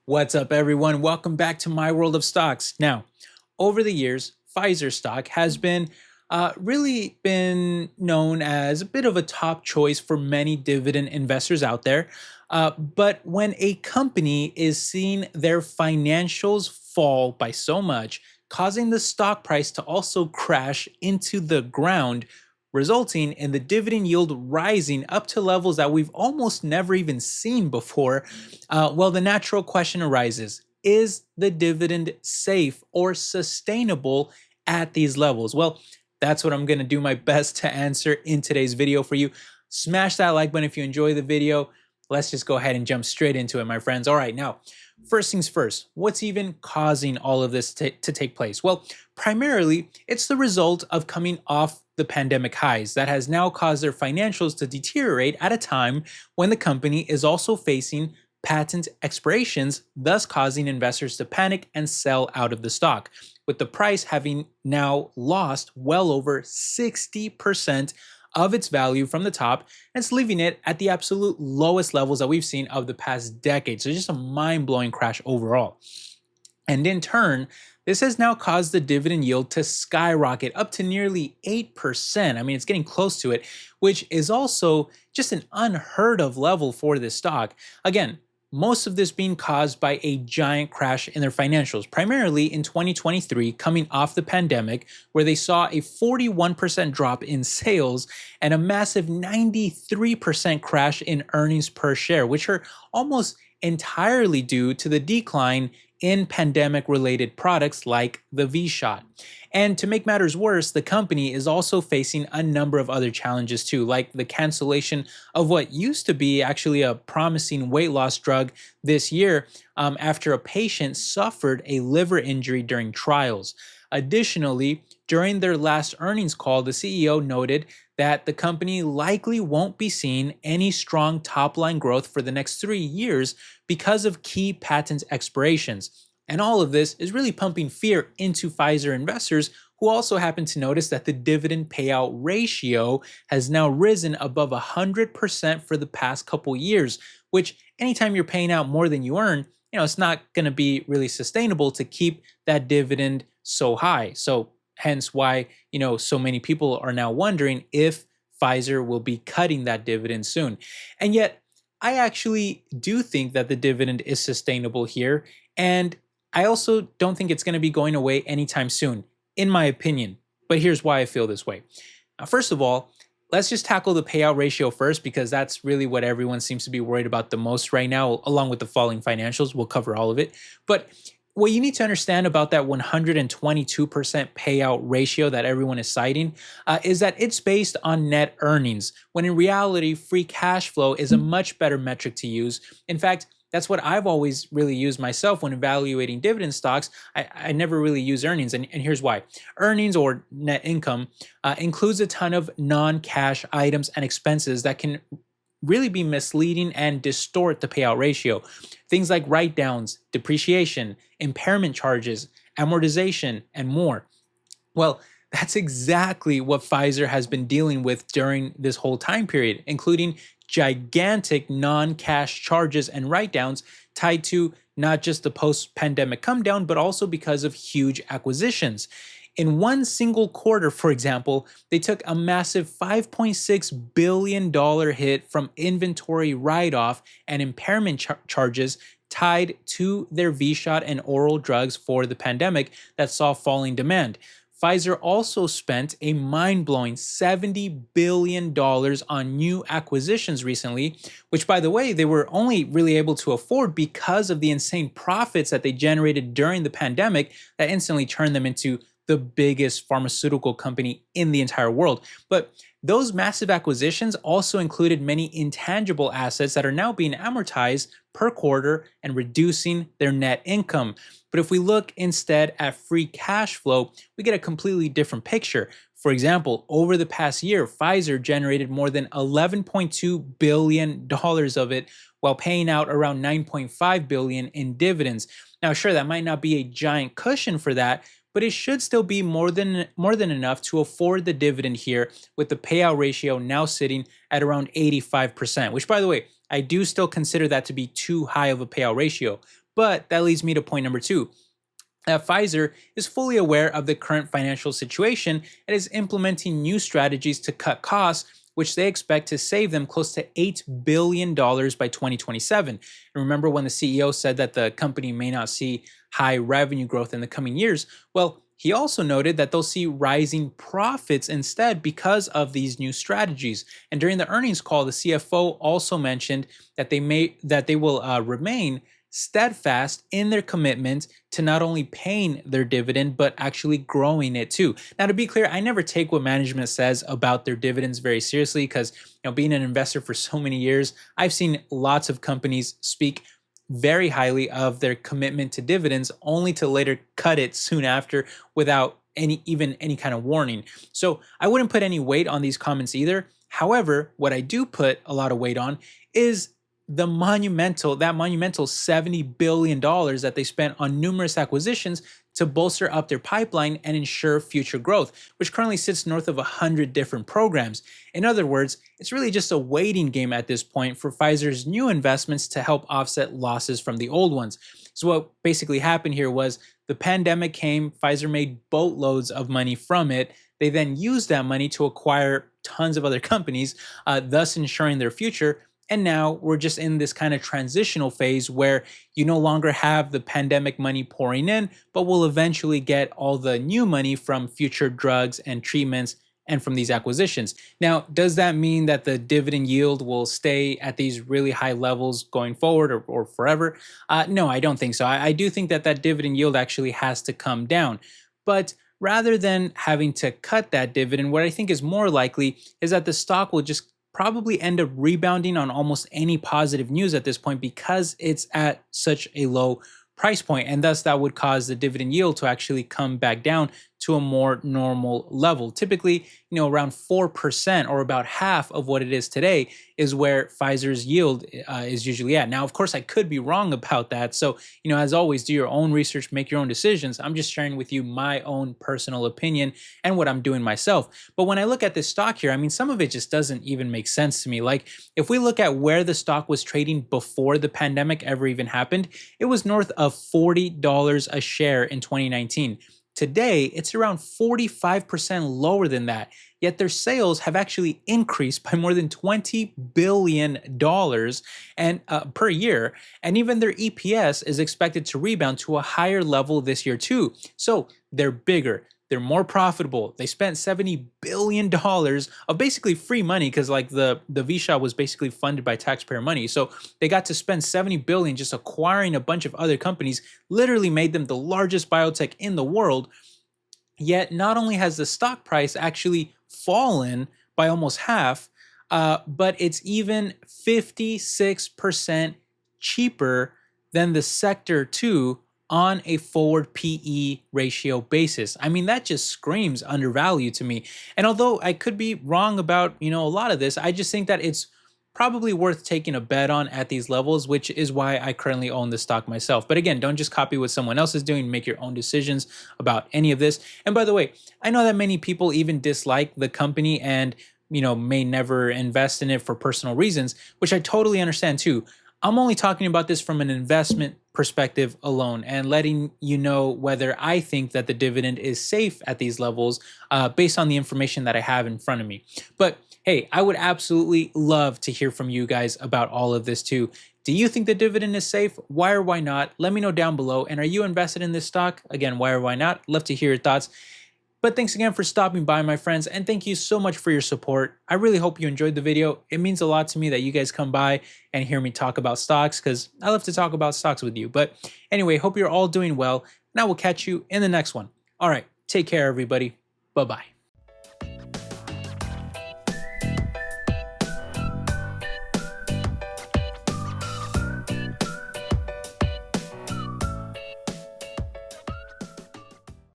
What's up, everyone? Welcome back to my world of stocks. Now, over the years, Pfizer stock has been really been known as a bit of a top choice for many dividend investors out there. But when a company is seeing their financials fall by so much, causing the stock price to also crash into the ground, resulting in the dividend yield rising up to levels that we've almost never even seen before, well, the natural question arises: is the dividend safe or sustainable at these levels? Well, that's what I'm going to do my best to answer in today's video for you. Smash that like button if you enjoy the video. Let's just go ahead and jump straight into it, my friends. All right, now, first things first, what's even causing all of this to take place? Well, primarily, it's the result of coming off the pandemic highs that has now caused their financials to deteriorate at a time when the company is also facing patent expirations, thus causing investors to panic and sell out of the stock, with the price having now lost well over 60% of its value from the top, and it's leaving it at the absolute lowest levels that we've seen of the past decade. So just a mind-blowing crash overall. And in turn, this has now caused the dividend yield to skyrocket up to nearly 8%. I mean, it's getting close to it, which is also just an unheard of level for this stock. Again, most of this being caused by a giant crash in their financials, primarily in 2023, coming off the pandemic, where they saw a 41% drop in sales and a massive 93% crash in earnings per share, which are almost entirely due to the decline in pandemic-related products like the V-Shot. And to make matters worse, the company is also facing a number of other challenges too, like the cancellation of what used to be actually a promising weight loss drug this year after a patient suffered a liver injury during trials. Additionally, during their last earnings call, the CEO noted that the company likely won't be seeing any strong top-line growth for the next 3 years because of key patent expirations. And all of this is really pumping fear into Pfizer investors, who also happen to notice that the dividend payout ratio has now risen above 100% for the past couple years, which anytime you're paying out more than you earn, it's not going to be really sustainable to keep that dividend so high. So hence why, so many people are now wondering if Pfizer will be cutting that dividend soon. And yet, I actually do think that the dividend is sustainable here. And I also don't think it's going to be going away anytime soon, in my opinion. But here's why I feel this way. Now, first of all, let's just tackle the payout ratio first, because that's really what everyone seems to be worried about the most right now, along with the falling financials. We'll cover all of it. But what you need to understand about that 122% payout ratio that everyone is citing is that it's based on net earnings, when in reality, free cash flow is a much better metric to use. In fact, that's what I've always really used myself when evaluating dividend stocks. I never really use earnings, and here's why. Earnings, or net income, includes a ton of non-cash items and expenses that can really be misleading and distort the payout ratio. Things like write-downs, depreciation, impairment charges, amortization, and more. Well, that's exactly what Pfizer has been dealing with during this whole time period, including gigantic non-cash charges and write-downs tied to not just the post-pandemic come down, but also because of huge acquisitions. In one single quarter, for example, they took a massive $5.6 billion hit from inventory write-off and impairment charges tied to their V-Shot and oral drugs for the pandemic that saw falling demand. Pfizer also spent a mind-blowing $70 billion on new acquisitions recently, which, by the way, they were only really able to afford because of the insane profits that they generated during the pandemic that instantly turned them into the biggest pharmaceutical company in the entire world. But those massive acquisitions also included many intangible assets that are now being amortized per quarter and reducing their net income. But if we look instead at free cash flow, we get a completely different picture. For example, over the past year, Pfizer generated more than $11.2 billion of it, while paying out around $9.5 billion in dividends. Now, sure, that might not be a giant cushion for that, but it should still be more than enough to afford the dividend here, with the payout ratio now sitting at around 85%, which, by the way, I do still consider that to be too high of a payout ratio. But that leads me to point number two. Pfizer is fully aware of the current financial situation and is implementing new strategies to cut costs, which they expect to save them close to $8 billion by 2027. And remember when the CEO said that the company may not see high revenue growth in the coming years? Well, he also noted that they'll see rising profits instead because of these new strategies. And during the earnings call, the CFO also mentioned that they will remain steadfast in their commitment to not only paying their dividend, but actually growing it too. Now, to be clear, I never take what management says about their dividends very seriously because, being an investor for so many years, I've seen lots of companies speak very highly of their commitment to dividends only to later cut it soon after without any kind of warning. So I wouldn't put any weight on these comments either. However, what I do put a lot of weight on is that monumental $70 billion that they spent on numerous acquisitions to bolster up their pipeline and ensure future growth, which currently sits north of 100 different programs. In other words, it's really just a waiting game at this point for Pfizer's new investments to help offset losses from the old ones. So what basically happened here was the pandemic came, Pfizer made boatloads of money from it. They then used that money to acquire tons of other companies, thus ensuring their future. And now we're just in this kind of transitional phase where you no longer have the pandemic money pouring in, but we'll eventually get all the new money from future drugs and treatments and from these acquisitions. Now, does that mean that the dividend yield will stay at these really high levels going forward or forever? No, I don't think so. I do think that that dividend yield actually has to come down. But rather than having to cut that dividend, what I think is more likely is that the stock will just probably end up rebounding on almost any positive news at this point because it's at such a low price point, and thus that would cause the dividend yield to actually come back down to a more normal level. Typically, around 4% or about half of what it is today is where Pfizer's yield is usually at. Now, of course, I could be wrong about that. So, as always, do your own research, make your own decisions. I'm just sharing with you my own personal opinion and what I'm doing myself. But when I look at this stock here, some of it just doesn't even make sense to me. Like, if we look at where the stock was trading before the pandemic ever even happened, it was north of $40 a share in 2019. Today, it's around 45% lower than that, yet their sales have actually increased by more than $20 billion per year, and even their EPS is expected to rebound to a higher level this year too. So they're bigger, they're more profitable. They spent $70 billion of basically free money because the V-shot was basically funded by taxpayer money. So they got to spend $70 billion just acquiring a bunch of other companies, literally made them the largest biotech in the world. Yet not only has the stock price actually fallen by almost half, but it's even 56% cheaper than the sector too, on a forward PE ratio basis. That just screams undervalued to me. And although I could be wrong about, a lot of this, I just think that it's probably worth taking a bet on at these levels, which is why I currently own the stock myself. But again, don't just copy what someone else is doing, make your own decisions about any of this. And by the way, I know that many people even dislike the company and, may never invest in it for personal reasons, which I totally understand too. I'm only talking about this from an investment perspective alone and letting you know whether I think that the dividend is safe at these levels based on the information that I have in front of me. But hey, I would absolutely love to hear from you guys about all of this too. Do you think the dividend is safe? Why or why not? Let me know down below. And are you invested in this stock? Again, why or why not? Love to hear your thoughts. But thanks again for stopping by, my friends, and thank you so much for your support. I really hope you enjoyed the video. It means a lot to me that you guys come by and hear me talk about stocks because I love to talk about stocks with you. But anyway, hope you're all doing well, and I will catch you in the next one. All right, take care, everybody. Bye-bye.